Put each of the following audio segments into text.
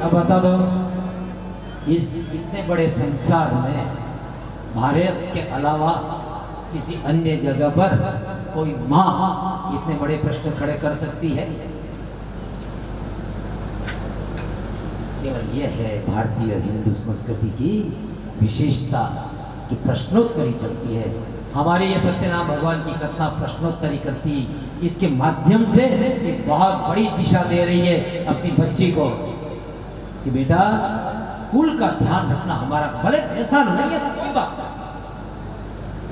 अब बता दो, इस इतने बड़े संसार में भारत के अलावा किसी अन्य जगह पर कोई माँ इतने बड़े प्रश्न खड़े कर सकती है? केवल यह है भारतीय हिंदू संस्कृति की विशेषता कि प्रश्नोत्तरी चलती है। हमारे ये सत्यनारायण भगवान की कथा प्रश्नोत्तरी करती, इसके माध्यम से एक बहुत बड़ी दिशा दे रही है अपनी बच्ची को कि बेटा कुल का ध्यान रखना हमारा, भले पैसा नहीं है कोई बात नहीं,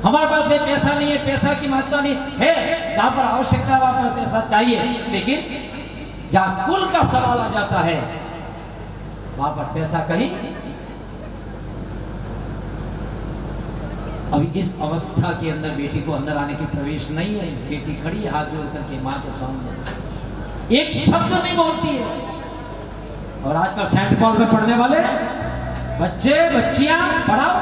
हमारे पास भी पैसा नहीं है, पैसा की महत्ता नहीं है, जहां पर आवश्यकता है वहां पर पैसा चाहिए, लेकिन जहां कुल का सवाल आ जाता है वहां पर पैसा कहीं। अभी इस अवस्था के अंदर बेटी को अंदर आने की प्रवेश नहीं है। बेटी खड़ी हाथ जोड़ करके माँ के सामने एक शब्द नहीं बोलती है। और आजकल सेंट पॉल में पढ़ने वाले बच्चे बच्चियां पढ़ाओ,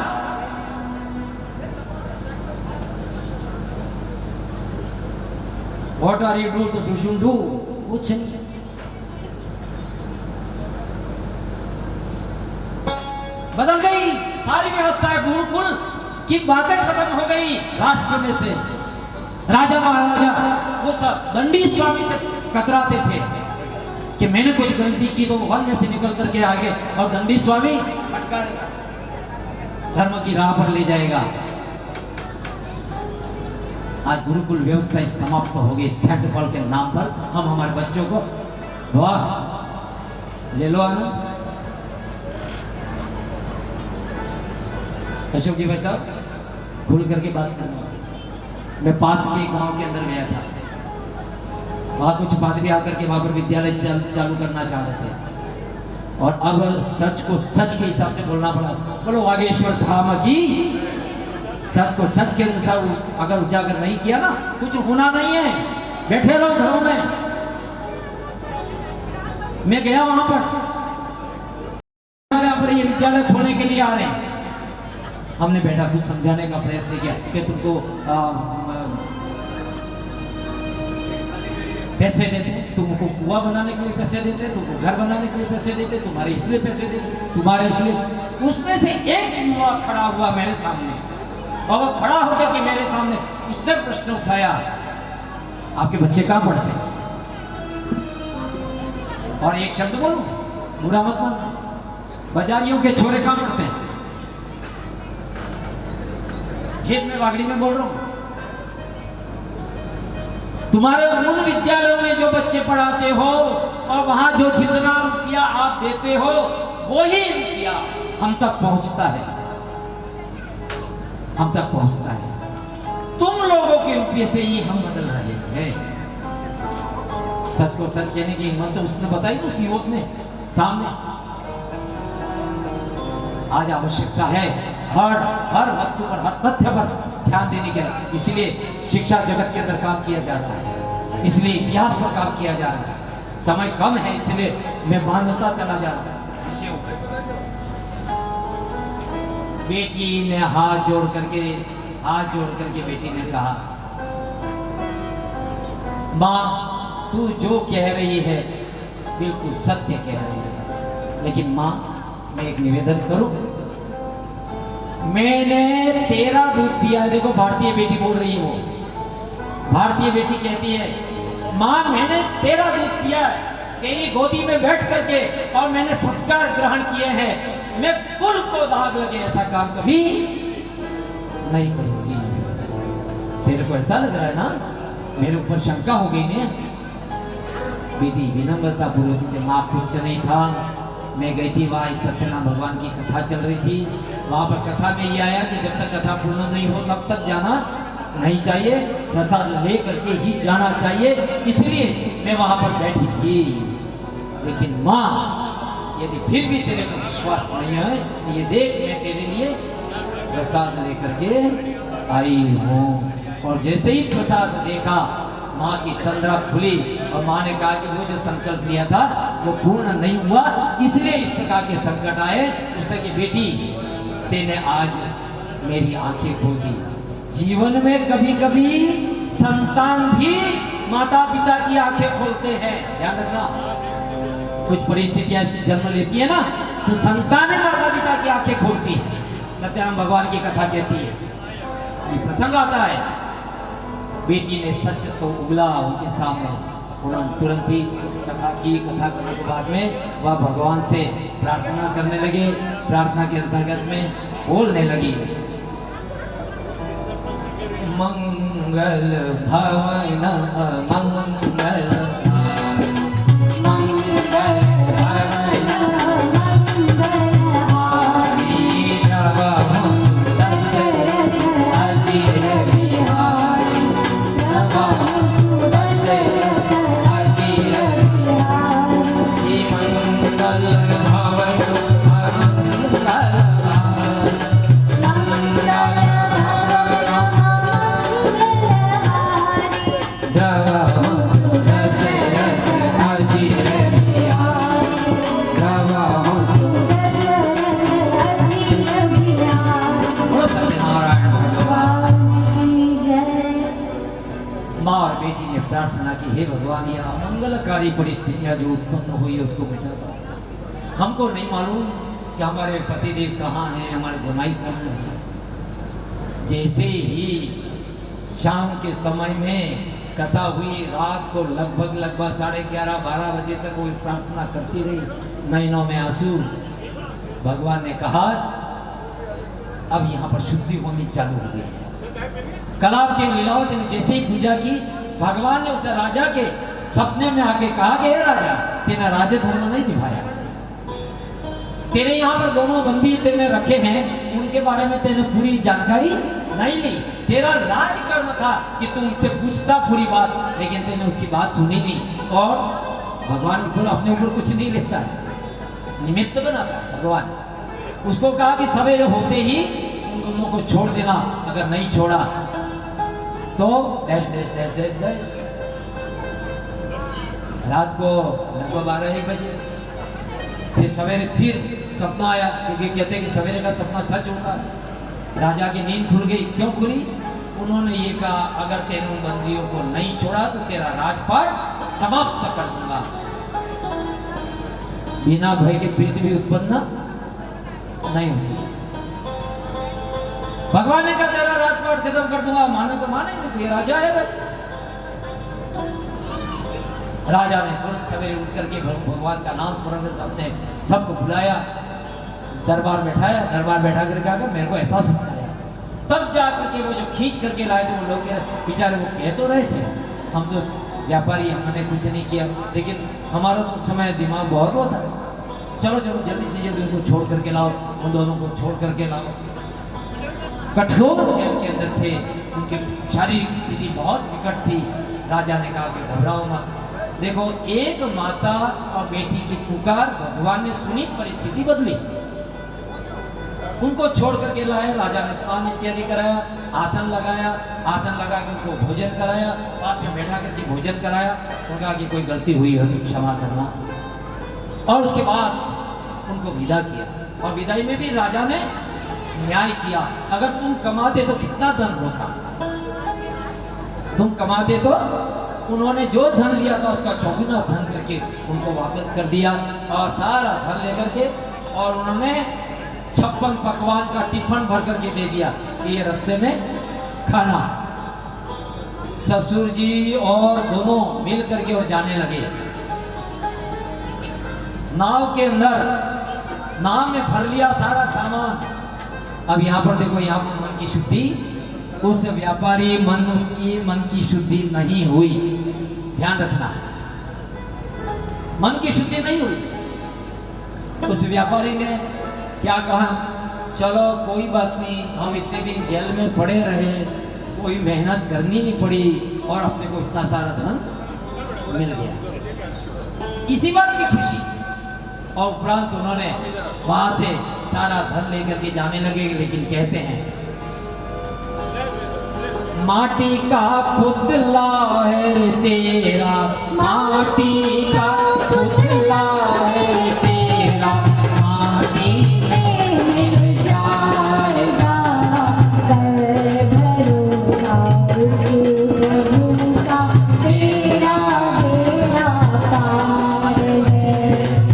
व्हाट आर यू डू तो डू शुड डू, कुछ नहीं। बदल गई सारी व्यवस्था, गुरुकुल की बातें खत्म हो गई। राष्ट्र में से राजा महाराजा वो सब दंडी स्वामी से कतराते थे कि मैंने कुछ गलती की तो वो वन में से निकल करके आगे, और दंडी स्वामी फटकारेगा, धर्म की राह पर ले जाएगा। आज गुरुकुल व्यवस्था समाप्त हो गई। सेंट पॉल के नाम पर हम हमारे बच्चों को, वाह ले लो आनंद। अशोक जी भाई साहब खुल करके बात करना। मैं पास के गांव के अंदर गया था, वहां कुछ पादरी आकर के वहां पर विद्यालय चालू करना चाह रहे थे, और अब सच को सच के हिसाब से बोलना पड़ा। बोलो वागेश्वर धाम की, सच को सच के अनुसार अगर उजागर नहीं किया ना, कुछ होना नहीं है। बैठे रहो घरों में। मैं गया वहां पर ये विद्यालय खोलने के लिए आ रहे हैं। हमने बैठा कुछ समझाने का प्रयत्न किया कि तुमको पैसे देते, तुमको कुआं बनाने के लिए पैसे देते, तुमको घर बनाने के लिए पैसे देते, तुम्हारे इसलिए पैसे देते, तुम्हारे इसलिए। उसमें से एक युवा खड़ा हुआ मेरे सामने, और वो खड़ा होकर के मेरे सामने उसने प्रश्न उठाया, आपके बच्चे कहाँ पढ़ते हैं? और एक शब्द बोलूं, बुरा मत मानो, बाजारियों के छोरे कहाँ पढ़ते हैं? खेत में बागड़ी में बोल रहा हूं। तुम्हारे उन विद्यालयों में जो बच्चे पढ़ाते हो और वहां जो जितना रुपया आप देते हो वही रुपया हम तक पहुंचता है, हम तक पहुंचता है। तुम लोगों के रुपये से ही हम बदल रहे हैं। सच को सच कहने की हिम्मत तो उसने बताई, उस युवक ने सामने। आज आवश्यकता है हर वस्तु पर, हर तथ्य पर ध्यान देने के, इसलिए शिक्षा जगत के अंदर काम किया जा रहा है, इसलिए इतिहास पर काम किया जा रहा है। समय कम है इसलिए मैं मानवता चला जा रहा हूं विषयों पर। बेटी ने हाथ जोड़ करके बेटी ने कहा, माँ तू जो कह रही है बिल्कुल सत्य कह रही है, लेकिन माँ मैं एक निवेदन करूं, मैंने तेरा दूध पिया है। देखो भारतीय बेटी बोल रही है, वो भारतीय बेटी कहती है, माँ मैंने तेरा दूध पिया है, तेरी गोदी में बैठ करके, और मैंने संस्कार ग्रहण किए हैं। मैं कुल को दाग लगे ऐसा काम कभी नहीं करूंगी। तेरे को ऐसा लग रहा है ना, मेरे ऊपर शंका हो गई ने? बेटी विनम्रता पूर्वक, माँ कुछ नहीं था, मैं गई थी वहाँ, एक सत्यनारायण भगवान की कथा चल रही थी, वहाँ पर कथा में ये आया कि जब तक कथा पूर्ण नहीं हो तब तक जाना नहीं चाहिए, प्रसाद ले करके ही जाना चाहिए, इसलिए मैं वहाँ पर बैठी थी। लेकिन माँ यदि फिर भी तेरे को विश्वास नहीं है, ये देख मैं तेरे लिए प्रसाद लेकर के आई हूँ। और जैसे ही प्रसाद देखा, माँ की तंद्रा खुली और माँ ने कहा कि वो जो संकल्प लिया था वो पूर्ण नहीं हुआ, इसलिए इस प्रकार के संकट आए। उसने कि बेटी तेने आज मेरी आंखें खोल दी। जीवन में कभी कभी संतान भी माता पिता की आंखें खोलते हैं, ध्यान रखना। कुछ परिस्थितियां ऐसी जन्म लेती है ना, तो संतान माता पिता की आंखें खोलती है। सत्यनारायण भगवान की कथा कहती है, ये प्रसंग आता है, बेटी ने सच तो उगला उनके सामने, उन्होंने तुरंत ही कथा की। कथा करने के बाद में वह भगवान से प्रार्थना करने लगे। प्रार्थना के अंतर्गत में बोलने लगी, मंगल भवन मंगल, मंगल भवन मंगलहारी, नवम दशरथ अजिर बिहारी, नवम दशरथ अजिर बिहारी, मंगल भवन प्रार्थना की, हे भगवान यह अमंगलकारी परिस्थितियां जो उत्पन्न हुई है उसको मिटा दो। हमको नहीं मालूम कि हमारे पतिदेव कहाँ हैं, हमारे जमाई कहाँ हैं। जैसे ही शाम के समय में कथा हुई, रात को लगभग 11:30-12 बजे तक वो प्रार्थना करती रही, नैनों में आंसू। भगवान ने कहा अब यहाँ पर शुद्धि होनी चालू हो गई है। कलावती और लीलावती ने जैसे ही पूजा की, भगवान ने उसे राजा के सपने में आके कहा कि हे राजा, तेरा राज धर्म नहीं निभाया, तेरे यहाँ पर दोनों बंदी तेने रखे हैं, उनके बारे में तेने पूरी जानकारी नहीं ली। तेरा राजकर्म था कि तू उनसे पूछता पूरी बात, लेकिन तेने उसकी बात सुनी नहीं। और भगवान अपने ऊपर कुछ नहीं लेता है, निमित्त बनाता भगवान। उसको कहा कि सवेरे होते ही उन दोनों को छोड़ देना, अगर नहीं छोड़ा तो dash dash dash dash dash. रात को लगभग 12-1 बजे फिर सवेरे फिर सपना आया, क्योंकि कहते हैं कि सवेरे का सपना सच होता है। राजा की नींद खुल गई। क्यों खुली? उन्होंने ये कहा अगर तेरे उन बंदियों को नहीं छोड़ा तो तेरा राजपाट समाप्त कर दूंगा। बिना भय के प्रीति भी उत्पन्न नहीं होती। भगवान ने कहा तेरा राजपाट खत्म कर दूंगा, माने तो माने, क्योंकि ये राजा है भाई। राजा ने तुरंत सवेरे उठ करके भगवान का नाम स्मरण कर सबने सबको बुलाया, दरबार बैठाया। दरबार बैठा करके आकर मेरे को ऐसा समझाया, तब जा करके वो जो खींच करके लाए थे वो लोग बेचारे वो कह तो रहे थे हम तो व्यापारी, हमने कुछ नहीं किया, लेकिन हमारा तो समय दिमाग बहुत हुआ था, चलो चलो जल्दी से जल्दी उनको छोड़ करके लाओ, उन दोनों को छोड़ करके लाओ। कठोर जेल के अंदर थे, उनकी शारीरिक स्थिति बहुत विकट थी। राजा ने कहा कि घबराओ मत। देखो, एक माता और बेटी की पुकार भगवान ने सुनी, परिस्थिति बदली। उनको छोड़ करके लाए। राजा ने स्नान इत्यादि कराया, आसन लगाया, आसन लगा कर उनको भोजन कराया, पास में बैठा करके भोजन कराया। उनका कि कोई गलती हुई हो तो क्षमा करना। और उसके बाद उनको विदा किया, और विदाई में भी राजा ने न्याय किया। अगर तुम कमाते तो कितना धन होता, तुम कमाते तो उन्होंने जो धन लिया था उसका चौगुना धन करके उनको वापस कर दिया, और सारा धन लेकर के और उन्होंने 56 पकवान का टिफिन भर करके दे दिया कि ये रास्ते में खाना। ससुर जी और दोनों मिल करके और जाने लगे। नाव के अंदर, नाव में भर लिया सारा सामान। अब यहाँ पर देखो, यहाँ पर मन की शुद्धि, उस व्यापारी मन की शुद्धि नहीं हुई, ध्यान रखना, मन की शुद्धि नहीं हुई। उस व्यापारी ने क्या कहा, चलो कोई बात नहीं, हम इतने दिन जेल में पड़े रहे, कोई मेहनत करनी नहीं पड़ी और अपने को इतना सारा धन मिल गया, इसी बात की खुशी। और उपरांत उन्होंने वहां से सारा धन लेकर के जाने लगे। लेकिन कहते हैं, माटी का पुतला है रे तेरा, माटी का पुतला है रे तेरा, माटी में मिल जाएगा, कर भरोसा उसी प्रभु का, तेरा बेड़ा पार है।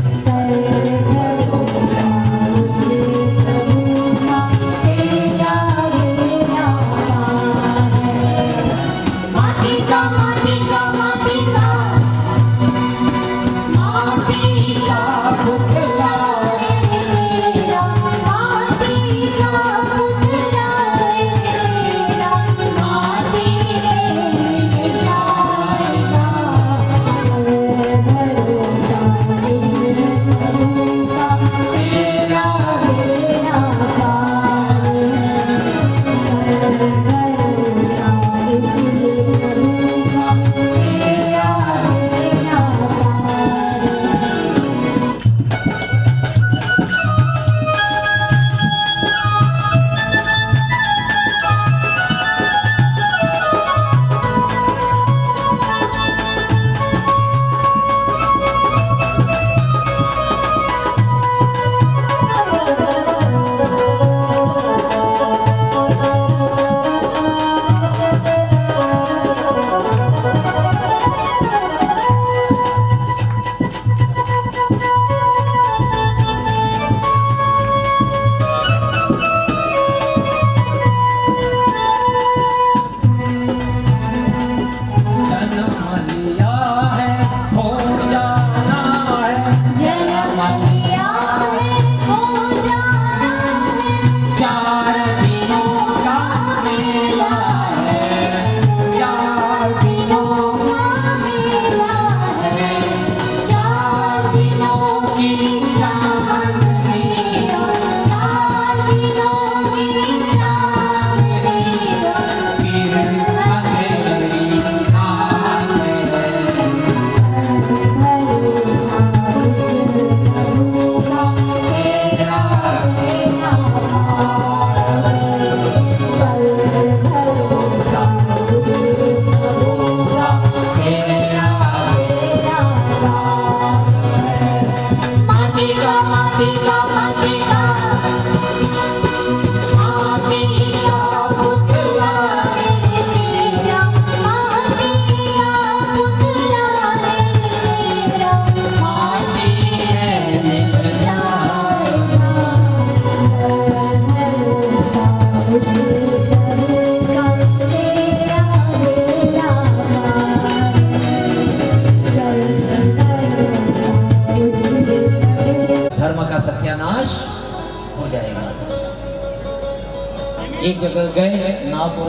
एक जगह गए, नाव को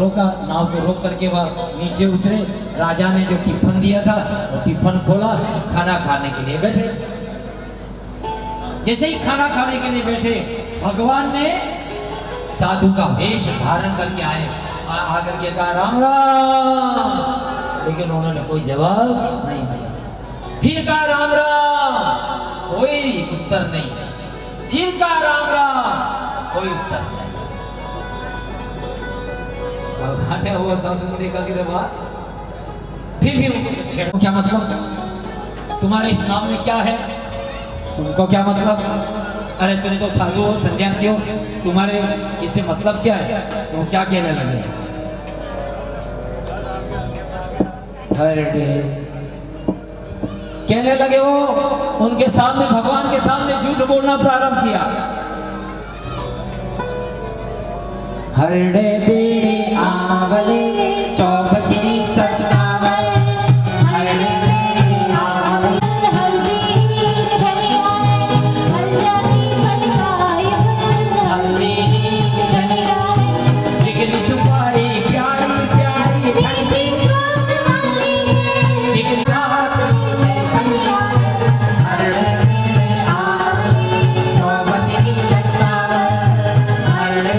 रोक करके वह नीचे उतरे। राजा ने जो टिफिन दिया था वो टिफिन खोला, खाना खाने के लिए बैठे। जैसे ही खाना खाने के लिए बैठे, भगवान ने साधु का वेश धारण करके आए, आकर के कहा राम राम, लेकिन उन्होंने कोई जवाब नहीं दिया। फिर कहा राम राम, कोई उत्तर नहीं। फिर कहा राम राम, कोई उत्तर नहीं। वो साधु ने देखा कि फिर भी उनको छेड़ो, क्या मतलब, तुम्हारे इस नाम में क्या है, तुमको क्या मतलब, अरे तुम तो साधु हो, सन्यासी हो, तुम्हारे इससे मतलब क्या है, तो क्या कहने लगे। कहने लगे वो उनके सामने, भगवान के सामने झूठ बोलना प्रारंभ किया। हरड़े बीड़े आवले चौबची सत्तावन, हरड़े बीड़े आवले हल्दी धनिया, जिगरी सुपारी प्यारी प्यारी ठंडी, जिगरी चाहत संया, हरड़े बीड़े आवले चौबची सत्तावन, हरड़े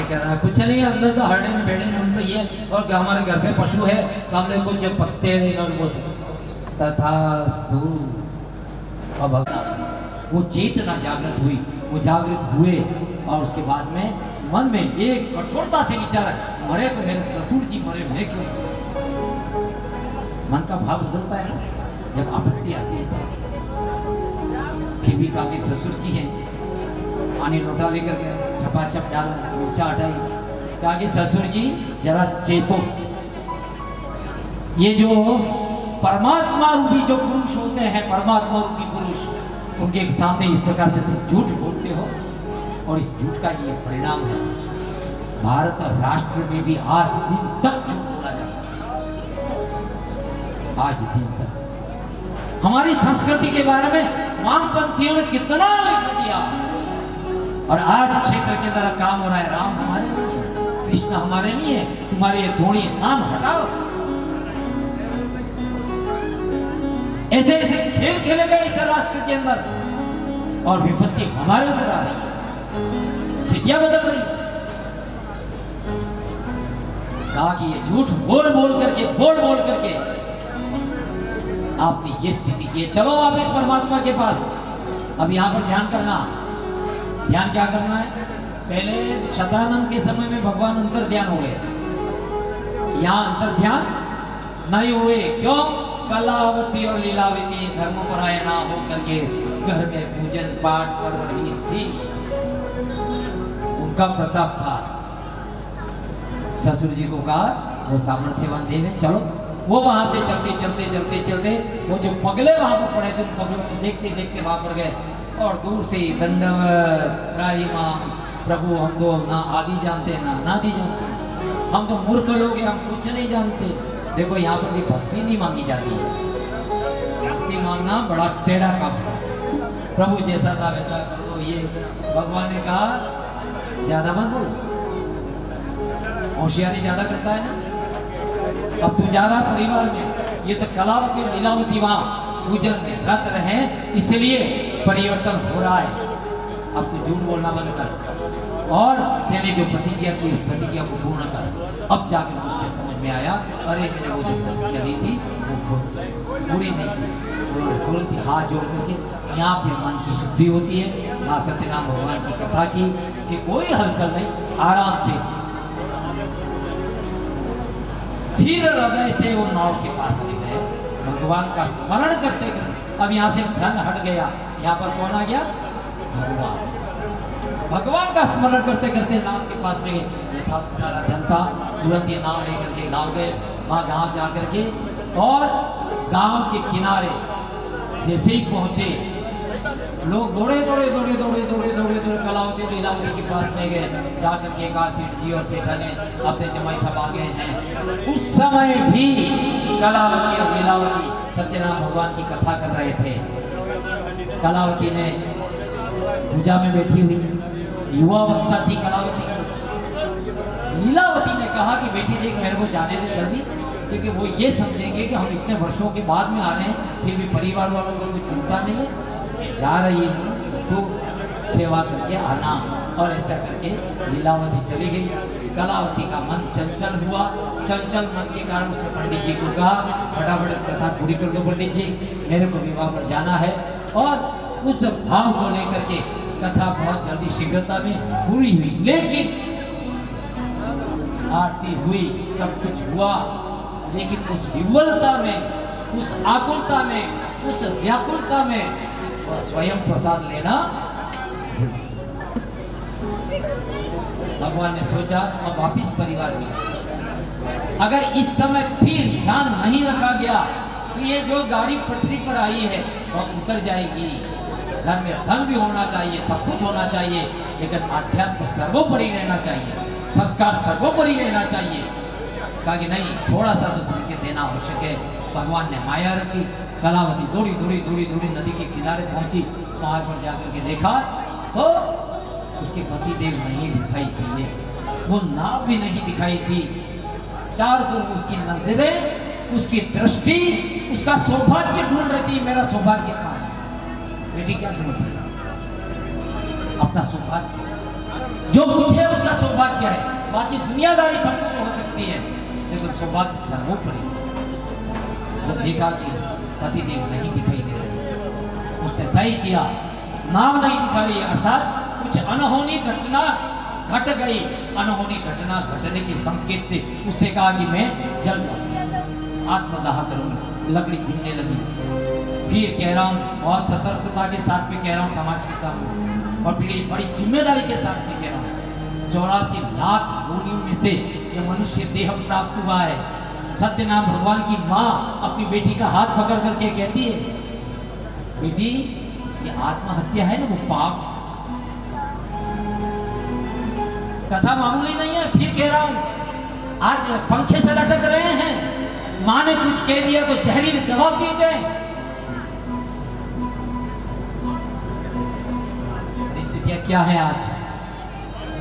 कह रहा है कुछ नहीं, अंदर तो हरड़े ने भेड़े ने उनको ये, और हमारे घर पे पशु है तो हमने कुछ पत्ते तथास्तु। अब वो चेतना जागृत हुई, वो जागृत हुए, और उसके बाद में मन में एक कठोरता से विचार, मरे तो मेरे ससुर जी मरे, मैं क्यों। मन का भाव बदलता है ना जब आपत्ति आती है। फिर भी काफी ससुर जी है, पानी लोटा लेकर के छपाछप डाला, मूर्छा हटाई, कहा कि ससुर जी जरा चेतो, ये जो परमात्मा रूपी जो पुरुष होते हैं, परमात्मा रूपी पुरुष, उनके सामने इस प्रकार से तुम झूठ बोलते हो, और इस झूठ का ये परिणाम है। भारत राष्ट्र में भी आज दिन तक झूठ बोला जाता है, आज दिन तक। हमारी संस्कृति के बारे में वामपंथियों ने कितना लिख दिया, और आज क्षेत्र के अंदर काम हो रहा है, राम हमारे नहीं है, कृष्ण हमारे नहीं है, तुम्हारे ये धोनी नाम हटाओ। ऐसे ऐसे खेल खेले गए इस राष्ट्र के अंदर, और विपत्ति हमारे ऊपर आ रही है, स्थितियां बदल रही है। कहा कि ये झूठ बोल बोल करके आपने ये स्थिति की है। चलो वापिस परमात्मा के पास। अब यहां पर ध्यान करना, ध्यान क्या करना है। पहले शतानंद के समय में भगवान अंतर ध्यान हो गए, यहाँ अंतर ध्यान नहीं हुए। क्यों? कलावती और लीलावती धर्मपरायणा होकर के घर में पूजन पाठ कर रही थी, उनका प्रताप था। ससुर जी को कहा वो सामर्थ्यवान देव है, चलो। वो वहां से चलते वो जो पगले वहां पर पड़े थे, उन पगलों को देखते देखते वहां पर गए, और दूर से दंडवत त्राहिमाम प्रभु, हम तो ना आदि जानते ना अनादि जानते, हम तो मूर्ख लोग हैं, हम कुछ नहीं जानते। देखो यहाँ पर भी भक्ति नहीं मांगी जाती है, भक्ति मांगना बड़ा टेढ़ा काम है। प्रभु जैसा था वैसा कर दो, ये भगवान ने कहा ज्यादा मत बोलो, होशियारी ज्यादा करता है ना, अब तू जा रहा परिवार में, ये तो कलावती और लीलावती वहां पूजन में रत रहे, इसलिए परिवर्तन हो रहा है। अब तू झूठ बोलना बंद कर और तेने जो प्रतिज्ञा की उस प्रतिज्ञा को पूर्ण कर। अब जाकर उसके समझ में आया, अरे मैंने वो जो प्रतिज्ञा ली थी वो पूरी नहीं की। उन्होंने तुरंत ही हाथ जोड़ करके यहाँ फिर मन की शुद्धि होती है। माँ सत्यनारायण भगवान की कथा की कि कोई हलचल नहीं, आराम से स्थिर हृदय से वो नाव के पास में गए, भगवान का स्मरण करते करते। अब यहाँ से धन हट गया, यहाँ पर कौन आ गया? भगवान। भगवान का स्मरण करते करते नाव के पास में गए। ये था सारा धन था, तुरंत ये नाव लेकर के गाँव गए। वहाँ गाँव जा करके और गाँव के किनारे जैसे ही पहुंचे, लोग दौड़े दौड़े दौड़े दौड़े दौड़े दौड़े दौड़े कलावती और लीलावती के पास में गए। जाकर के कहा सेठ जी और सेठा ने अपने जमाई सब आ गए हैं। उस समय भी कलावती और लीलावती सत्यनारायण भगवान की कथा कर रहे थे। कलावती ने पूजा में बैठी हुई, युवावस्था थी कलावती की। लीलावती ने कहा कि बेटी देख, मेरे को जाने दे जल्दी, क्योंकि वो ये समझेंगे कि हम इतने वर्षों के बाद में आ रहे हैं, फिर भी परिवार वालों को कोई चिंता नहीं है, मैं जा रही हूँ तो सेवा करके आना। और ऐसा करके लीलावती चली गई। कलावती का मन चंचल हुआ। चंचल मन के कारण उसने पंडित जी को कहा, फटाफट कथा पूरी कर दो पंडित जी, मेरे को विवाह पर जाना है। और उस भाव को लेकर के कथा बहुत जल्दी शीघ्रता में पूरी हुई। लेकिन आरती हुई, सब कुछ हुआ, लेकिन उस विवलता में, उस आकुलता में, उस व्याकुलता में वह स्वयं प्रसाद लेना। भगवान ने सोचा अब वापिस परिवार में, अगर इस समय फिर ध्यान नहीं रखा गया तो ये जो गाड़ी पटरी पर आई है वह उतर जाएगी। घर में धन भी होना चाहिए, सब कुछ होना चाहिए, लेकिन आध्यात्म सर्वोपरि रहना चाहिए, संस्कार सर्वोपरि रहना चाहिए। कहा कि नहीं, थोड़ा सा तो संकेत देना आवश्यक है। भगवान ने माया रची। कलावती दौड़ी दौड़ी दौड़ी दौड़ी नदी के किनारे पहुंची। वहां पर जाकर के देखा तो उसके पति देव नहीं दिखाई दिए, वो नाव भी नहीं दिखाई दी। चारों तरफ उसकी नजरें, उसकी दृष्टि, उसका सौभाग्य ढूंढ रही थी। मेरा सौभाग्य कहाँ है? बेटी क्या ढूंढ रही? अपना सौभाग्य, जो कुछ है उसका सौभाग्य है। बाकी दुनियादारी सब कुछ हो सकती है, लेकिन सौभाग्य सर्वोपरि। जब देखा कि पतिदेव नहीं दिखाई दे रहे, उसने तय किया नाव नहीं दिखा रही, अर्थात कुछ अनहोनी घटना घट गई। अनहोनी घटना घटने के संकेत से उसने कहा कि मैं जल जाऊंगी, आत्मदाह करूंगी। लकड़ी गिरने लगी। फिर कह रहा हूँ, बहुत सतर्कता के साथ में कह रहा हूँ समाज के सामने, और बड़ी जिम्मेदारी के साथ में कह रहा हूँ। 84 लाख योनियों में से ये मनुष्य देह प्राप्त हुआ है। सत्यनारायण भगवान की माँ अपनी बेटी का हाथ पकड़ करके कहती है, बेटी ये आत्महत्या है ना, वो पाप। कथा मामूली नहीं है। फिर कह रहा हूं, आज पंखे से लटक रहे हैं, माँ ने कुछ कह दिया तो जहरीली दवा पी गए। परिस्थितियां क्या है आज?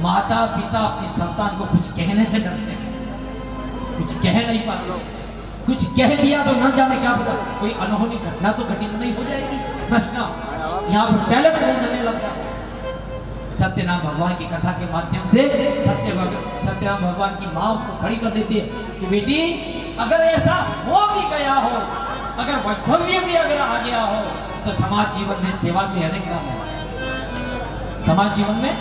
माता पिता अपनी संतान को कुछ कहने से डरते हैं, कुछ कह नहीं पाते। कुछ कह दिया तो न जाने क्या पता कोई अनहोनी घटना तो घटित नहीं हो जाएगी। प्रश्न यहाँ पर पहले खोदने लग जाता। सत्यनारायण भगवान की कथा के माध्यम से सत्यनारायण भगवान की माँ उसको खड़ी कर देती है कि बेटी अगर ऐसा हो भी गया हो, अगर वैधव्य भी अगर आ गया हो, तो समाज जीवन में सेवा के अनेक काम है। समाज जीवन में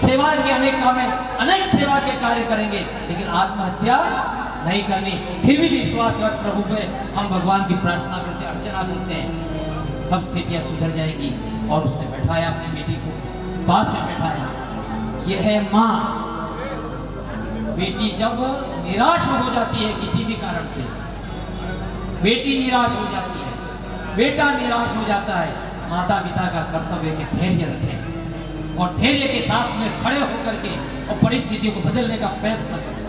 सेवा के अनेक काम है, अनेक सेवा के कार्य करेंगे, लेकिन आत्महत्या नहीं करनी। फिर भी विश्वास रख प्रभु पे, हम भगवान की प्रार्थना करते, अर्चना करते हैं, सब स्थितियां सुधर जाएगी। और उसने बैठाया अपनी बेटी को, पास में बैठाया। यह है माँ। बेटी जब निराश हो जाती है किसी भी कारण से, बेटी निराश हो जाती है, बेटा निराश हो जाता है, माता पिता का कर्तव्य है कि धैर्य रखें और धैर्य के साथ में खड़े होकर के और परिस्थितियों को बदलने का प्रयत्न करें।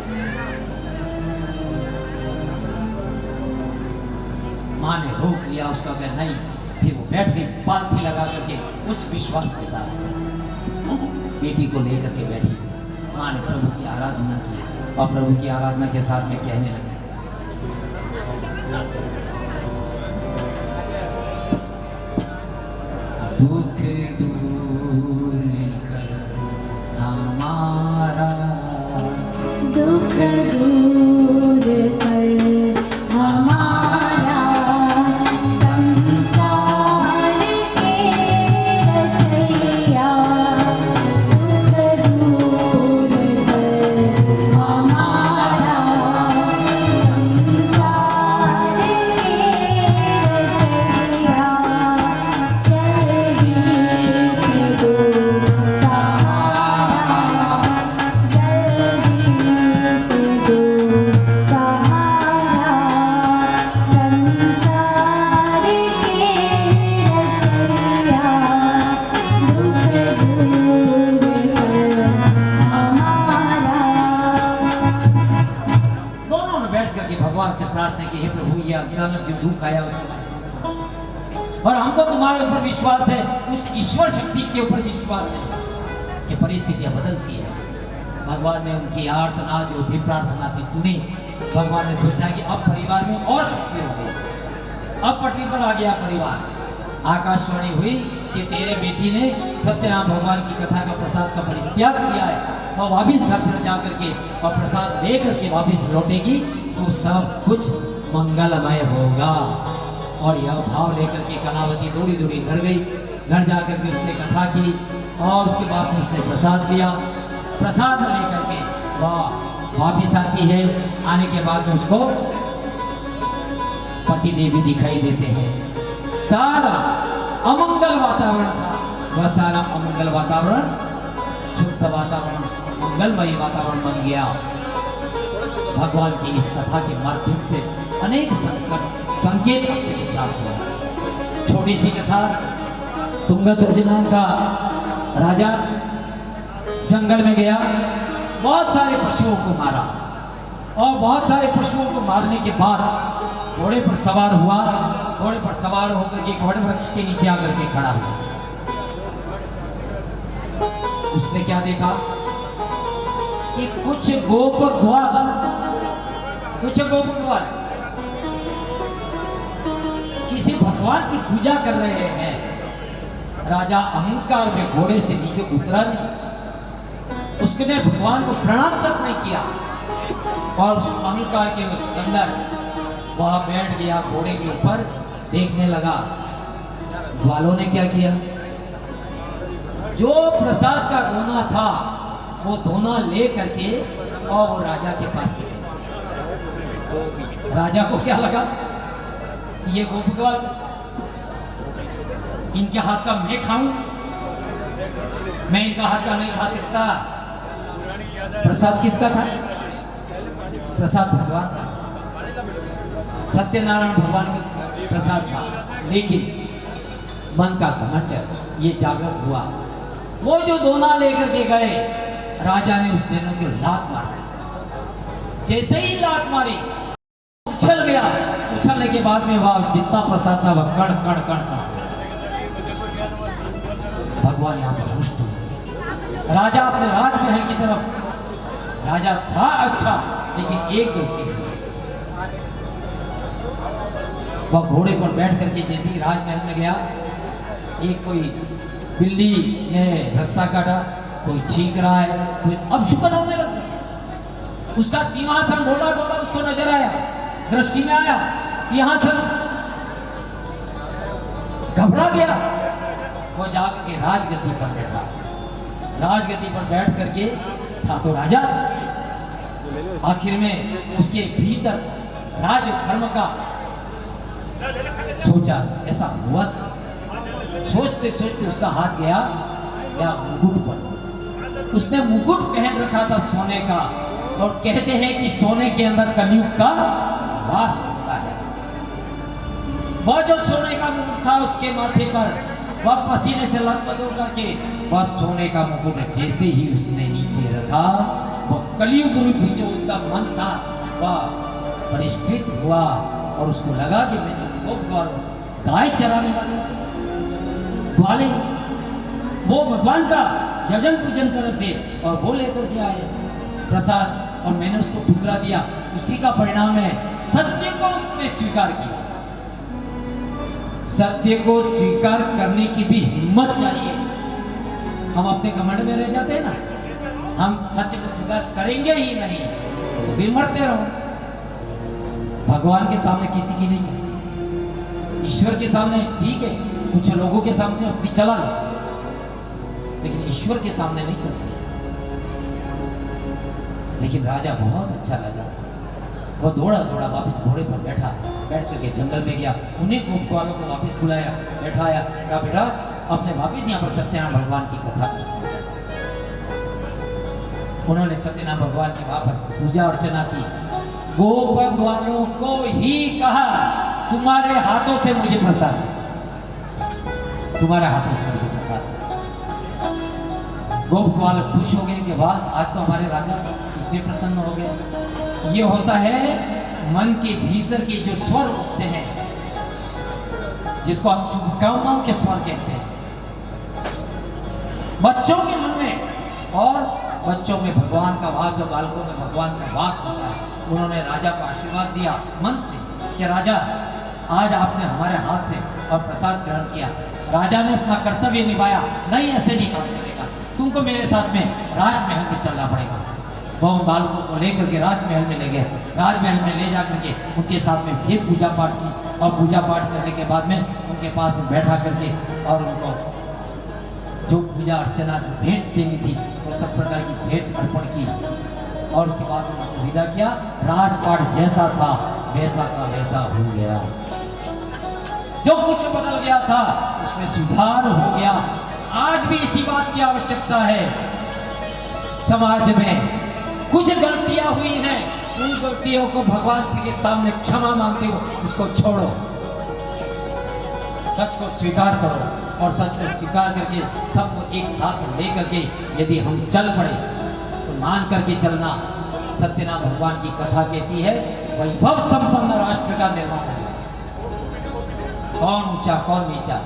माँ ने रोक लिया उसका, कहा नहीं। फिर वो बैठ गई पालथी लगा करके उस विश्वास के साथ बेटी को लेकर के बैठी। माँ ने प्रभु की आराधना की, और प्रभु की आराधना के साथ में कहने लगे, दुख दूर कर हमारा, दुख दूर कर हमारा, संसार के रचैया। दुख दूर कर हमारा, संसार के रचैया। जल्दी से दो सहारा, जल्दी से दो सहारा, संसार के रचैया। दुख दूर कर हमारा। दोनों ने बैठ करके भगवान से प्रार्थना की, हे प्रभु ये अचानक जो दुख आया उससे, और हमको तुम्हारे ऊपर विश्वास है, उस ईश्वर शक्ति के ऊपर विश्वास है कि परिस्थितियां बदलती है। भगवान ने उनकी आर्तना जो थी, प्रार्थना थी, सुनी। भगवान ने सोचा कि अब परिवार में और शक्ति हो गई, अब पटरी पर आ गया परिवार। आकाशवाणी हुई कि तेरे बेटी ने सत्यनारायण भगवान की कथा का प्रसाद का परित्याग किया है, और वापिस घर पर जा करके और प्रसाद ले करके वापिस लौटेगी तो सब कुछ मंगलमय होगा। और यह भाव लेकर के कलावती दौड़ी दौड़ी घर गई। घर जा करके उसने कथा की और उसके बाद में उसने प्रसाद लिया। प्रसाद लेकर के वह वापिस आती है। आने के बाद में उसको पति देवी दिखाई देते हैं। सारा अमंगल वातावरण था, वह सारा अमंगल वातावरण शुद्ध वातावरण, मंगलमय वातावरण बन गया। भगवान की इस कथा के माध्यम से अनेक संकेत प्राप्त हुआ। छोटी सी कथा, तुंगध्वज नाम का राजा जंगल में गया, बहुत सारे पशुओं को मारा, और बहुत सारे पशुओं को मारने के बाद घोड़े पर सवार हुआ। घोड़े पर सवार होकर के घोड़े वृक्ष के नीचे आकर के खड़ा हुआ। उसने क्या देखा कि कुछ गोप ग्वाल किसी भगवान की पूजा कर रहे हैं। राजा अहंकार में घोड़े से नीचे उतरा नहीं, उसने भगवान को प्रणाम तक नहीं किया, और अहंकार के अंदर वह बैठ गया घोड़े के ऊपर, देखने लगा। ग्वालों ने क्या किया, जो प्रसाद का दोना था वो दोना ले करके और वो राजा के पास ले गए। राजा को क्या लगा, ये गोपगवाल इनके हाथ का मैं खाऊं, मैं इनका हाथ का नहीं खा सकता। प्रसाद किसका था, प्रसाद भगवान का, सत्यनारायण भगवान का प्रसाद था। लेकिन मन का घमंड ये जागृत हुआ। वो जो दोना लेकर के गए, राजा ने उस दोनों को लात मारा। जैसे ही लात मारी उछल गया। उछलने के बाद में वह जितना प्रसाद था वह कण कण कण कण। भगवान यहाँ पर रुष्ट हुए। राजा अपने राजमहल की तरफ, राजा था अच्छा, लेकिन एक गलती हुई। वह घोड़े पर बैठ करके जैसे ही राजमहल में गया, एक कोई बिल्ली ने रास्ता काटा, कोई छींक रहा है, कोई अपशुकन होने लगा। उसका सिंहासन ढोला ढोला उसको नजर आया, दृष्टि में आया सिंहासन, घबरा गया। वो जाकर के राजगद्दी पर बैठा। राजगद्दी पर बैठ करके था तो राजा, आखिर में उसके भीतर राज धर्म का सोचा, ऐसा हुआ था। सोचते सोचते उसका हाथ गया या मुकुट पर। उसने मुकुट पहन रखा था सोने का, और कहते हैं कि सोने के अंदर कलयुग का वास होता है। वह जो सोने का मुकुट था उसके माथे पर, वह पसीने से लथपथ होकर के वह सोने का मुकुट जैसे ही उसने नीचे रखा, वह कलयुग रूपी जो उसका मन था वह परिष्कृत हुआ, और उसको लगा कि मैंने गाय चराने वाले वो भगवान का यजन पूजन कर रहे थे, और वो लेकर के आए प्रसाद। और मैंने उसको ठुकरा दिया, उसी का परिणाम है। सत्य को उसने स्वीकार किया। सत्य को स्वीकार करने की भी हिम्मत चाहिए। हम अपने घमंड में रह जाते हैं ना, हम सत्य को स्वीकार करेंगे ही नहीं तो फिर मरते रहो। भगवान के सामने किसी की नहीं चलती, ईश्वर के सामने ठीक है, कुछ लोगों के सामने अपनी चला लो, लेकिन ईश्वर के सामने नहीं चलती। लेकिन राजा बहुत अच्छा राजा था। वो दौड़ा दौड़ा वापस घोड़े पर बैठ करके जंगल में गया, उन्हीं गोप वालों को वापस बुलाया, बैठाया, कहा बेटा अपने वापस यहाँ पर सत्यनारायण भगवान की कथा। उन्होंने सत्यनारायण भगवान की वहां पर पूजा अर्चना की। गोप वालों को ही कहा तुम्हारे हाथों से मुझे प्रसाद, तुम्हारे हाथों से मुझे प्रसाद। गोप वाले खुश हो गए कि वाह आज तो हमारे राजा इतने प्रसन्न हो गए। ये होता है मन के भीतर के जो स्वर उठते हैं, जिसको हम शुभकामनाओं के स्वर कहते हैं, बच्चों के मन में। और बच्चों में भगवान का वास और बालकों में भगवान का वास होता है। उन्होंने राजा को आशीर्वाद दिया मन से कि राजा आज आपने हमारे हाथ से और प्रसाद ग्रहण किया। राजा ने अपना कर्तव्य निभाया, नहीं ऐसे नहीं काम चलेगा, तुमको मेरे साथ में राजमहल में चलना पड़ेगा। वो उन बालकों को लेकर के राजमहल में ले गए। राजमहल में ले जाकर के उनके साथ में फिर पूजा पाठ की, और पूजा पाठ करने के बाद में उनके पास में बैठा करके और उनको जो पूजा अर्चना भेंट देनी थी वो सब प्रकार की भेंट अर्पण की, और उसके बाद उनको विदा किया। राजपाट जैसा था वैसा का वैसा हो गया, जो कुछ बदल गया था उसमें सुधार हो गया। आज भी इसी बात की आवश्यकता है। समाज में कुछ गलतियां हुई हैं, उन गलतियों को भगवान के सामने क्षमा मांगते हो, उसको छोड़ो, सच को स्वीकार करो, और सच को स्वीकार करके सबको एक साथ लेकर के यदि हम चल पड़े तो मान करके चलना। सत्यनारायण भगवान की कथा कहती है वैभव संपन्न राष्ट्र का निर्माण है। कौन ऊंचा कौन नीचा,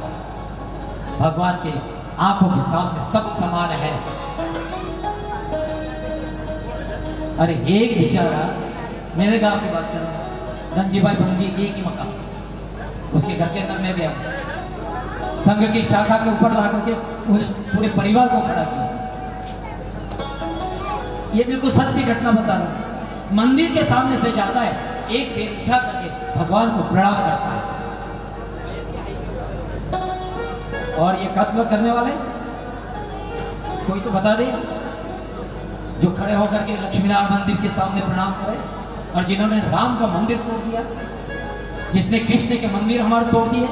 भगवान के आंखों के सामने सब समान है। अरे एक बेचारा, मेरे गांव की बात कर रहा हूँ, धनजीभाई बंदी एक ही मकान, उसके घर के अंदर मैं गया, संघ की शाखा के ऊपर ला करके पूरे परिवार को खड़ा किया। ये बिल्कुल सत्य घटना बता रहा हूं। मंदिर के सामने से जाता है, एक पैर उठा करके भगवान को प्रणाम करता है। और ये कत्ल करने वाले कोई तो बता दे, जो खड़े होकर के लक्ष्मीनारायण मंदिर के सामने प्रणाम करे, और जिन्होंने राम का मंदिर तोड़ दिया, जिसने कृष्ण के मंदिर हमारे तोड़ दिए।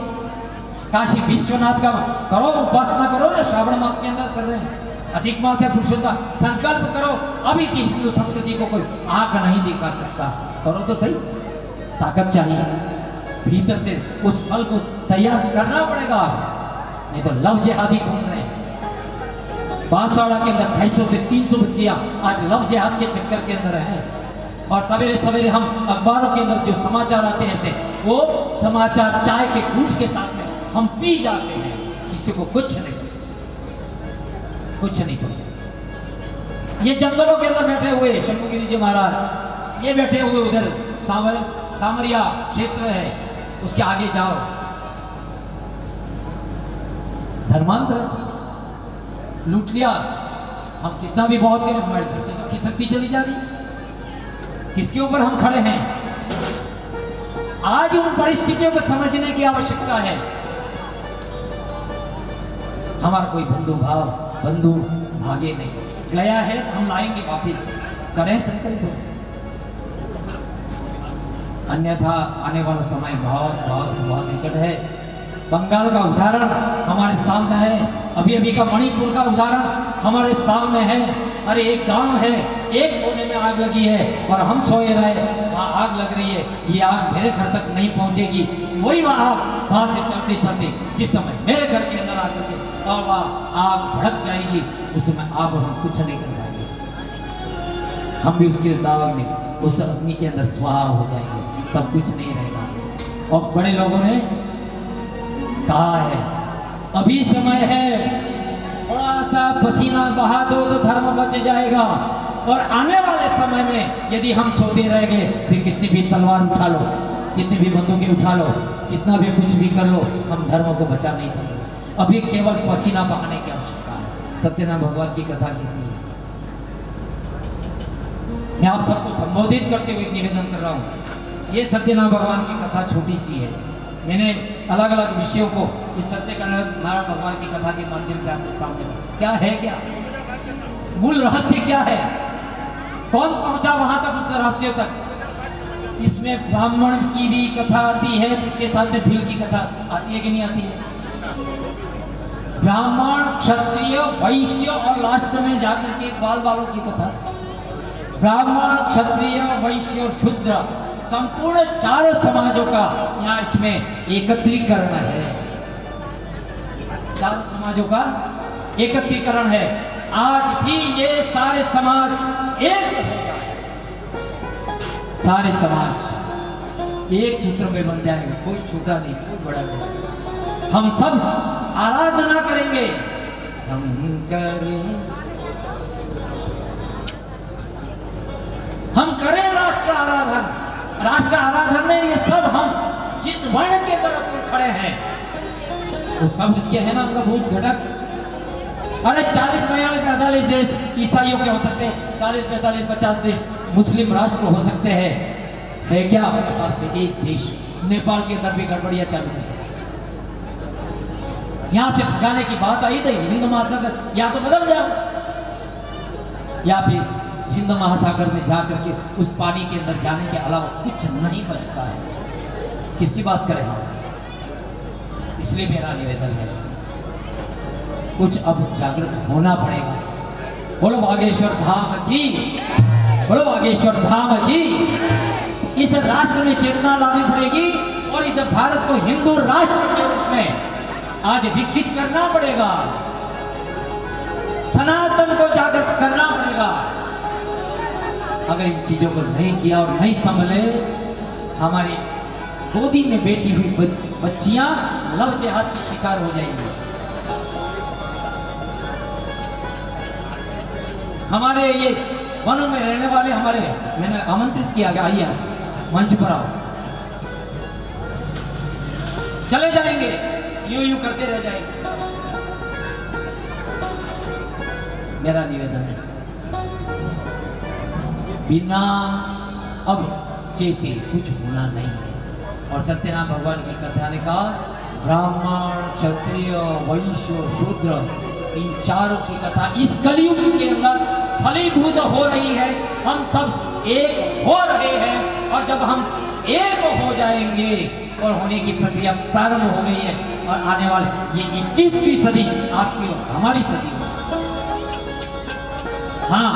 काशी विश्वनाथ का करो, उपासना करो ना, श्रावण मास के अंदर कर रहे हैं, अधिक मास है पुरुषोत्तम, संकल्प करो। अभी की हिंदू संस्कृति को कोई आंख नहीं दिखा सकता, करो तो सही। ताकत चाहिए भीतर से, उस फल को तैयार करना पड़ेगा, नहीं तो लव जिहादी घूम रहे हैं। बांसवाड़ा के अंदर 250 से 300 बच्चियां आज लव जिहाद के चक्कर के अंदर हैं। और सवेरे सवेरे हम अखबारों के अंदर जो समाचार आते हैं ऐसे, वो समाचार चाय के घूंट के साथ में हम पी जाते हैं, किसी को कुछ नहीं पता। ये जंगलों के अंदर बैठे हुए शंभुगिरी जी महाराज, ये बैठे हुए उधर सामरिया क्षेत्र है, उसके आगे जाओ, धर्मांतर लूट लिया। हम कितना भी बहुत गए, हमारी धरती तो खिसकती चली जा रही। किसके ऊपर हम खड़े हैं? आज उन परिस्थितियों को समझने की आवश्यकता है। हमारा कोई बंधु भागे नहीं, गया है तो हम लाएंगे वापिस, करें संकल्प, अन्यथा आने वाला समय बहुत बहुत बहुत निकट है। बंगाल का उदाहरण हमारे सामने है, अभी अभी का मणिपुर का उदाहरण हमारे सामने है। अरे एक गांव है, एक कोने में आग लगी है और हम सोए रहे, वहाँ आग लग रही है, ये आग मेरे घर तक नहीं पहुँचेगी, वही वहाँ से चलते चलते जिस समय मेरे घर के अंदर आकर के और वहाँ आग भड़क जाएगी, उस समय आप और हम कुछ नहीं कर पाएंगे। हम भी उसके दावा में उस अग्नि के अंदर स्वाहा हो जाएंगे, तब कुछ नहीं रहेगा। और बड़े लोगों ने कहा है अभी समय है, थोड़ा सा पसीना बहा दो तो धर्म बच जाएगा। और आने वाले समय में यदि हम सोते रह गए, फिर कितनी भी तलवार उठा लो, कितनी भी बंदूकें उठा लो, कितना भी कुछ भी कर लो, हम धर्म को बचा नहीं पाएंगे। अभी केवल पसीना बहाने की आवश्यकता है। सत्यनारायण भगवान की कथा कहती है। मैं आप सबको संबोधित करते हुए निवेदन कर रहा हूँ। ये सत्यनारायण भगवान की कथा छोटी सी है। मैंने अलग अलग विषयों को इस सत्यनारायण भगवान की कथा के माध्यम से आपके सामने क्या है, क्या मूल रहस्य क्या है, कौन पहुंचा वहां तक उस रहस्य तक। इसमें ब्राह्मण की भी कथा आती है, तो उसके साथ में भील की कथा आती है कि नहीं आती है। ब्राह्मण, क्षत्रिय, वैश्य और लास्ट में जाकर के बाल बालों की कथा। ब्राह्मण, क्षत्रिय, वैश्य और शूद्र, संपूर्ण 4 समाजों का यहाँ इसमें एकत्रीकरण है। 4 समाजों का एकत्रीकरण है। आज भी ये सारे समाज एक हो जाए, सारे समाज एक सूत्र में बन जाएगा, कोई छोटा नहीं, कोई बड़ा नहीं। हम सब आराधना करेंगे, हम करें राष्ट्र आराधन। राष्ट्र आराधन में ये सब हम जिस वर्ण के तरफ पर खड़े हैं वो सब इसके है ना अंगभूत घटक। अरे 40, 42, 45 देश ईसाइयों के हो सकते हैं, 40, 45, 50 देश मुस्लिम राष्ट्र हो सकते हैं। है क्या अपने पास में एक देश? नेपाल के अंदर भी गड़बड़ियां चालू है। यहां से भगाने की बात आई तो हिंद महासागर या तो बदल जाओ, या फिर हिंद महासागर में जाकर के उस पानी के अंदर जाने के अलावा कुछ नहीं बचता है। किसकी बात करें हम? इसलिए मेरा निवेदन है, कुछ अब जागृत होना पड़ेगा। बोलो बागेश्वर धाम की, बोलो बागेश्वर धाम की। इस राष्ट्र में चेतना लानी पड़ेगी और इस भारत को हिंदू राष्ट्र के रूप में आज विकसित करना पड़ेगा। सनातन को जागृत करना पड़ेगा। अगर इन चीजों को नहीं किया और नहीं संभले, हमारी गोदी में बैठी हुई बच्चियां लव जिहाद की शिकार हो जाएंगी। हमारे ये वनों में रहने वाले हमारे, मैंने आमंत्रित किया गया, आइए मंच पर आओ, चले जाएंगे, यूं करते रह जाएंगे। मेरा निवेदन है, बिना अब चेते कुछ होना नहीं है। और सत्यनारायण भगवान की कथा ने कहा, ब्राह्मण, क्षत्रिय, वैश्य, शूद्र, इन चारों की कथा इस कलयुग के अंदर फलीभूत हो रही है। हम सब एक हो रहे हैं और जब हम एक हो जाएंगे और होने की प्रक्रिया प्रारंभ हो गई है और आने वाले ये 21वीं सदी आपकी और हमारी सदी है। हाँ,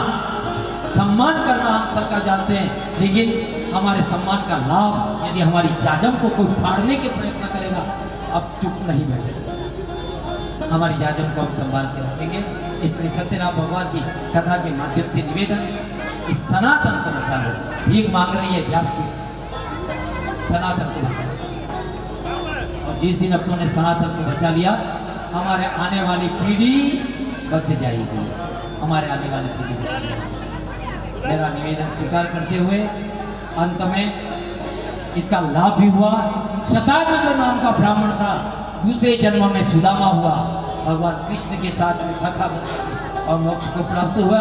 सम्मान करना हम सबका जानते हैं, लेकिन हमारे सम्मान का लाभ यदि हमारी जाजम को कोई फाड़ने के प्रयत्न करेगा, अब चुप नहीं बैठेगा। हमारी जाजम को हम संभाल के रखेंगे। इसलिए सत्यनारायण भगवान की कथा के माध्यम से निवेदन, इस सनातन को बचा लो। भीख मांग रही है व्यासपीठ, सनातन को बचा लो। और जिस दिन अपनों ने सनातन को बचा लिया, हमारे आने वाली पीढ़ी बच जाएगी, हमारे आने वाली पीढ़ी बच जाएगी। मेरा निवेदन स्वीकार करते हुए अंत में इसका लाभ भी हुआ। शतानंद नाम का ब्राह्मण था, दूसरे जन्म में सुदामा हुआ, भगवान कृष्ण के साथ में सखा और मोक्ष को प्राप्त हुआ।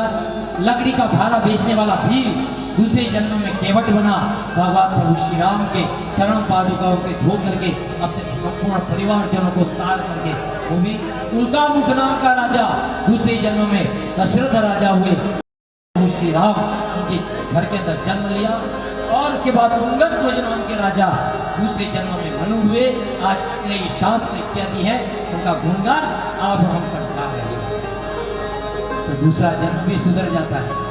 लकड़ी का भारा बेचने वाला भील दूसरे जन्म में केवट बना, भगवान प्रभु श्री राम के चरण पादुकाओं के धो करके अपने संपूर्ण परिवार जनों को ताड़ करके वो भी उल्कामुख नाम का राजा दूसरे जन्म में दशरथ राजा हुए। श्री राम उनके घर के अंदर जन्म लिया और उसके बाद उन्नत नाम के राजा दूसरे जन्म में मनु हुए। आज इतने शास्त्र इत्यादि है, उनका गुणगान अब हम करता है, तो दूसरा जन्म भी सुधर जाता है।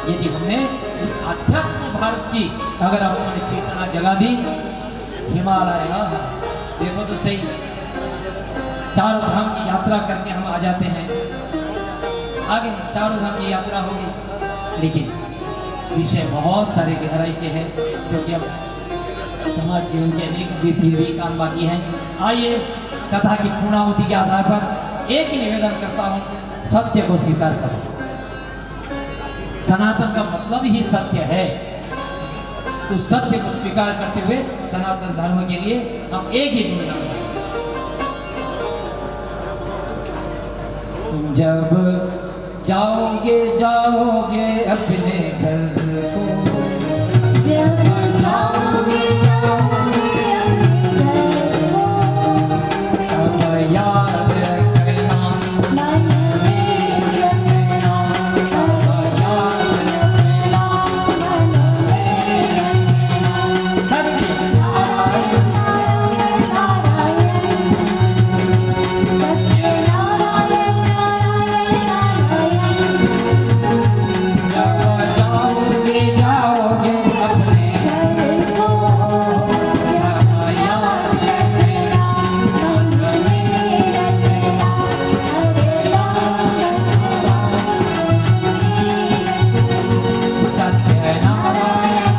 यदि हमने इस आध्यात्म भारत की अगर हमने चेतना जगा दी, हिमालय देखो तो सही, चारों धाम की यात्रा करके हम आ जाते हैं, आगे चारों धाम की यात्रा होगी, लेकिन विषय बहुत सारे गहराई के हैं, क्योंकि अब समाज जीवन के अनेक फिर भी काम बाकी हैं। आइए कथा की पूर्णाहुति के आधार पर एक ही निवेदन करता हूँ, सत्य को स्वीकार करो। सनातन का मतलब ही सत्य है। तो सत्य को स्वीकार करते हुए सनातन धर्म के लिए हम एक ही गुणगान करें। जब जाओगे जाओगे अपने घर को, जब जाओगे जाओगे अपने घर को, तब याद रखना, मन में रखना, तब याद रखना, मन में रखना। सत्य नारायण नारायण नारायण, सत्य नारायण नारायण नारायण। जब जाओगे जाओगे अपने घर को तब याद रखना, मन में रखना, हरे सत्य नारायण। नारायण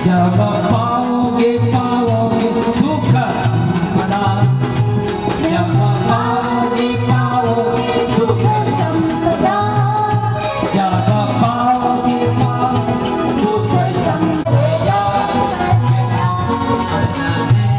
जब पाओगे पाओगे सुख मना, जब पाओगे पाओगे सुख, संपदा, जब पाओगे पाओगे सुख संपदा, नारायण नारायण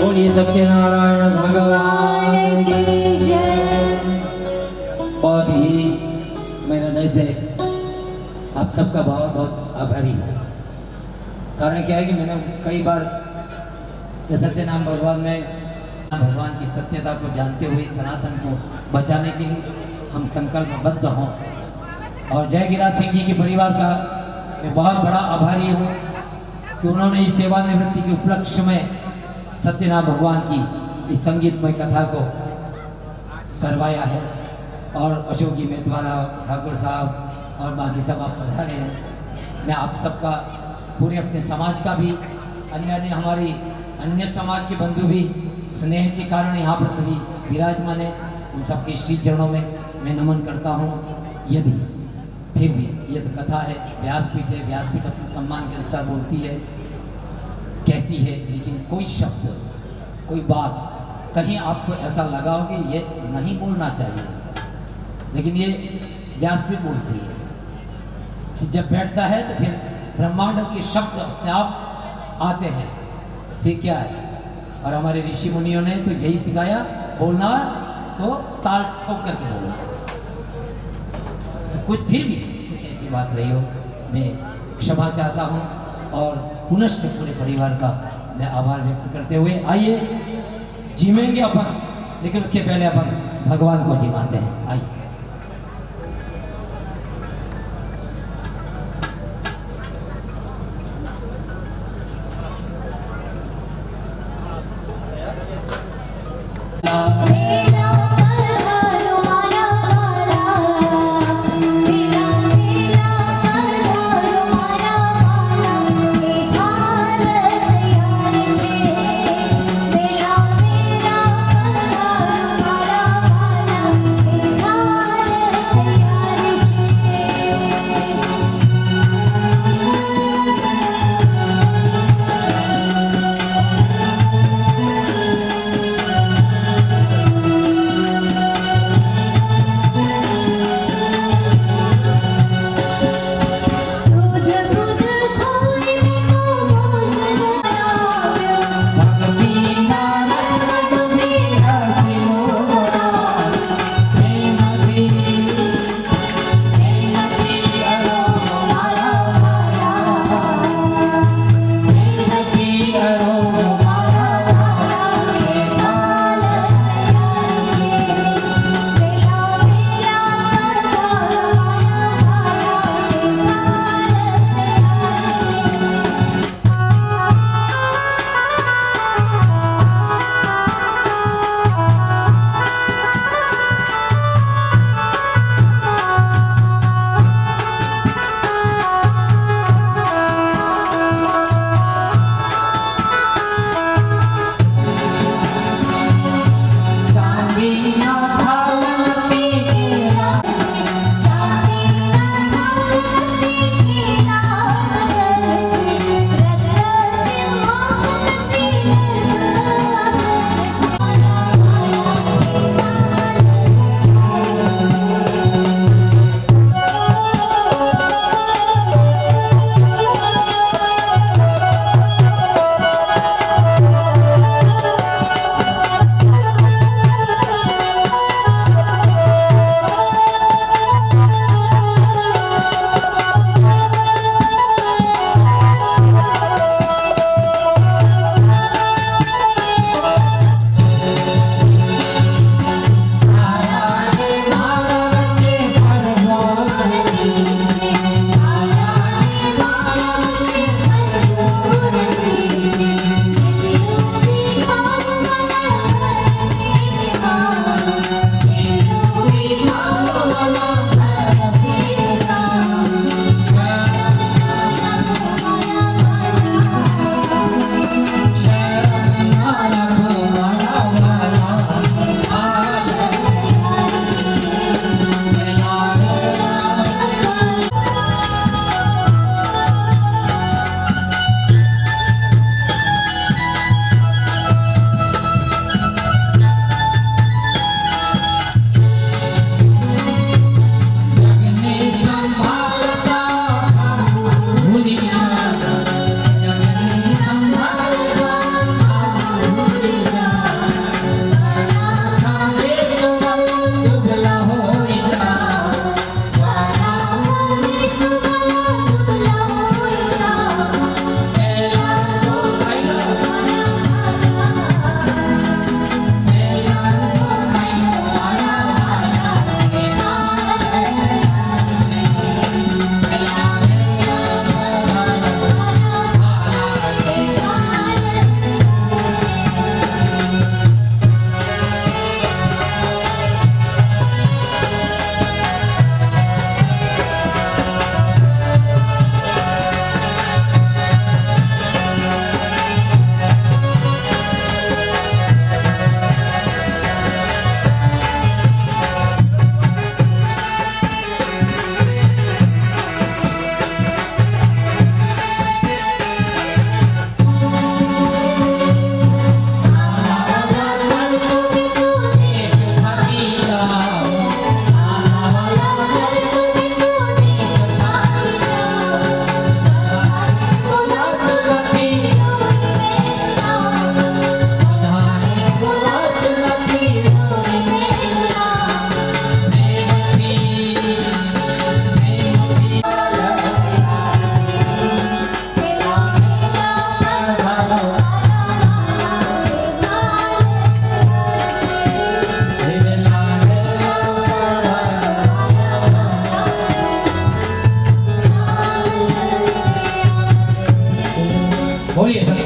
बोलिए सत्यनारायण भगवान की। बहुत ही मैं हृदय से आप सबका बहुत बहुत आभारी हूँ। कारण क्या है कि मैंने कई बार ये सत्यनाम भगवान में भगवान की सत्यता को जानते हुए सनातन को बचाने के लिए हम संकल्पबद्ध हों। और जय गिरिराज सिंह जी के परिवार का मैं बहुत बड़ा आभारी हूँ कि उन्होंने इस सेवानिवृत्ति के उपलक्ष्य में सत्यनाम भगवान की इस संगीतमय कथा को करवाया है। और अशोक जी मेहतवाला ठाकुर साहब और बाकी सब आप पधारे हैं। मैं आप सबका पूरे अपने समाज का भी अन्य हमारी अन्य समाज के बंधु भी स्नेह के कारण यहाँ पर सभी विराजमान है, उन सबके श्री चरणों में मैं नमन करता हूँ। यदि फिर भी ये तो कथा है, व्यासपीठ है, व्यासपीठ अपने सम्मान के अनुसार बोलती है, कहती है, लेकिन कोई शब्द कोई बात कहीं आपको ऐसा लगा हो कि ये नहीं बोलना चाहिए, लेकिन ये व्यासपीठ बोलती है। जब बैठता है तो फिर ब्रह्मांड के शब्द अपने आप आते हैं। फिर क्या है, और हमारे ऋषि मुनियों ने तो यही सिखाया, बोलना तो ताल ठोक करके बोलना। तो कुछ फिर भी कुछ ऐसी बात रही हो, मैं क्षमा चाहता हूँ और पुनश्च पूरे परिवार का मैं आभार व्यक्त करते हुए आइए जिमेंगे अपन, लेकिन उसके पहले अपन भगवान को जिमाते हैं। आइए। मेरा हमारा हमारा मेरा मेरा हमारा हमारा ये भारत यार छे। मेरा मेरा हमारा हमारा ये भारत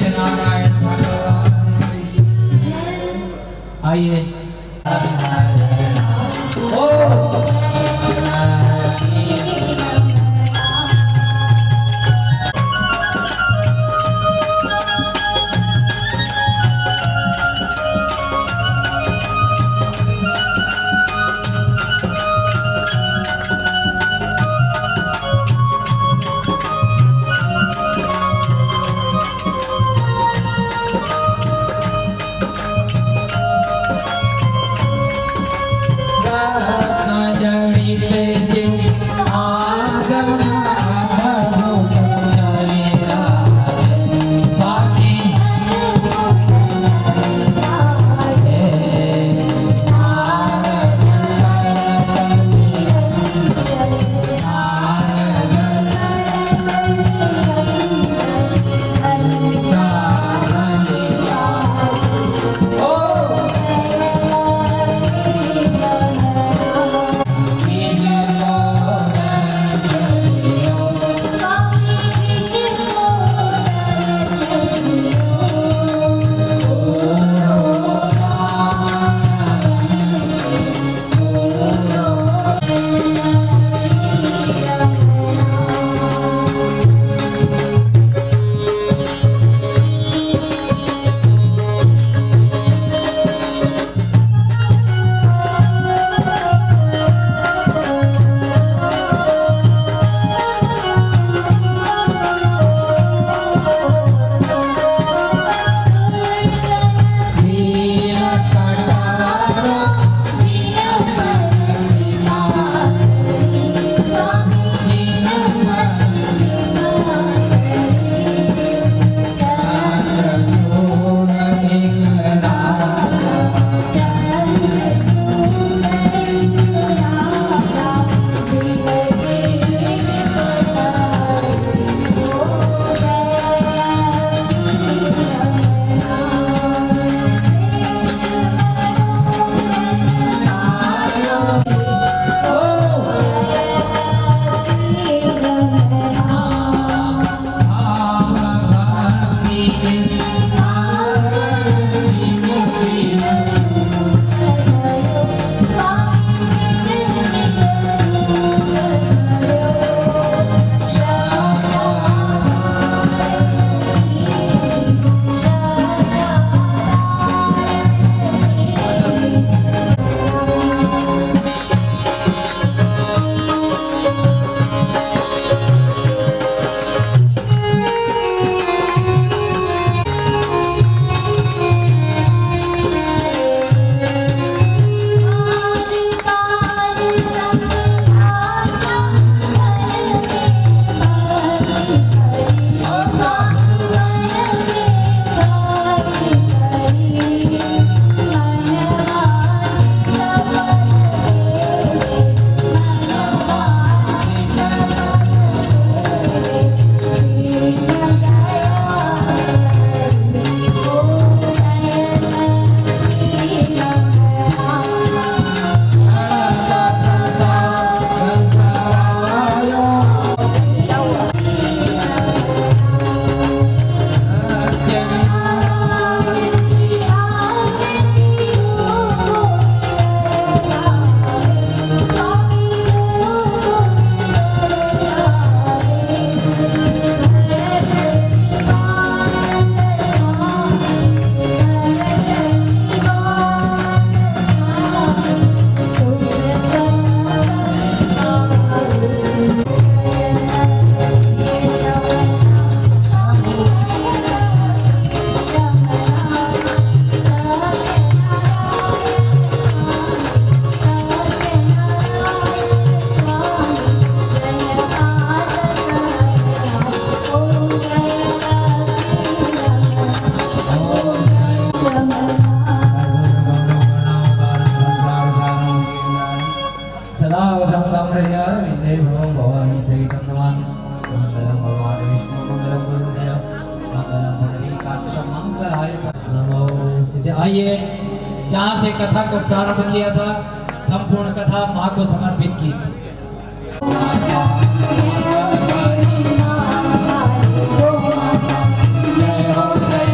नारायण भगवान आइए आइए, जहाँ से कथा को प्रारंभ किया था, संपूर्ण कथा माँ को समर्पित की थी। जय हो जय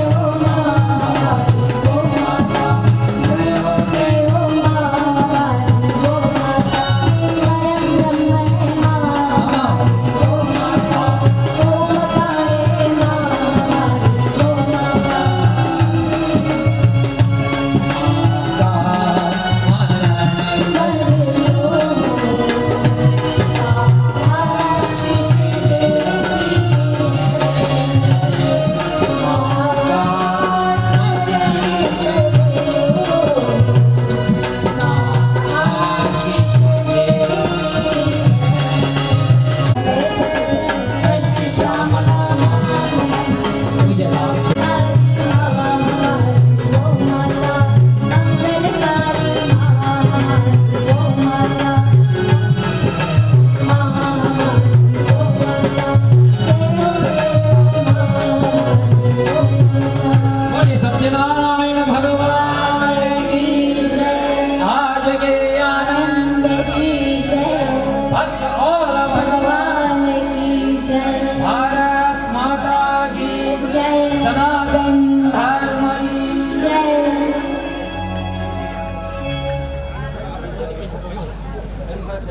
सत्यनारायण भगवान की जय आज के आनंद की जय भक्त और भगवान भगवान की जय भारत माता की जय सनातन धर्म की जय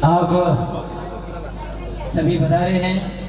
आप सभी बता रहे हैं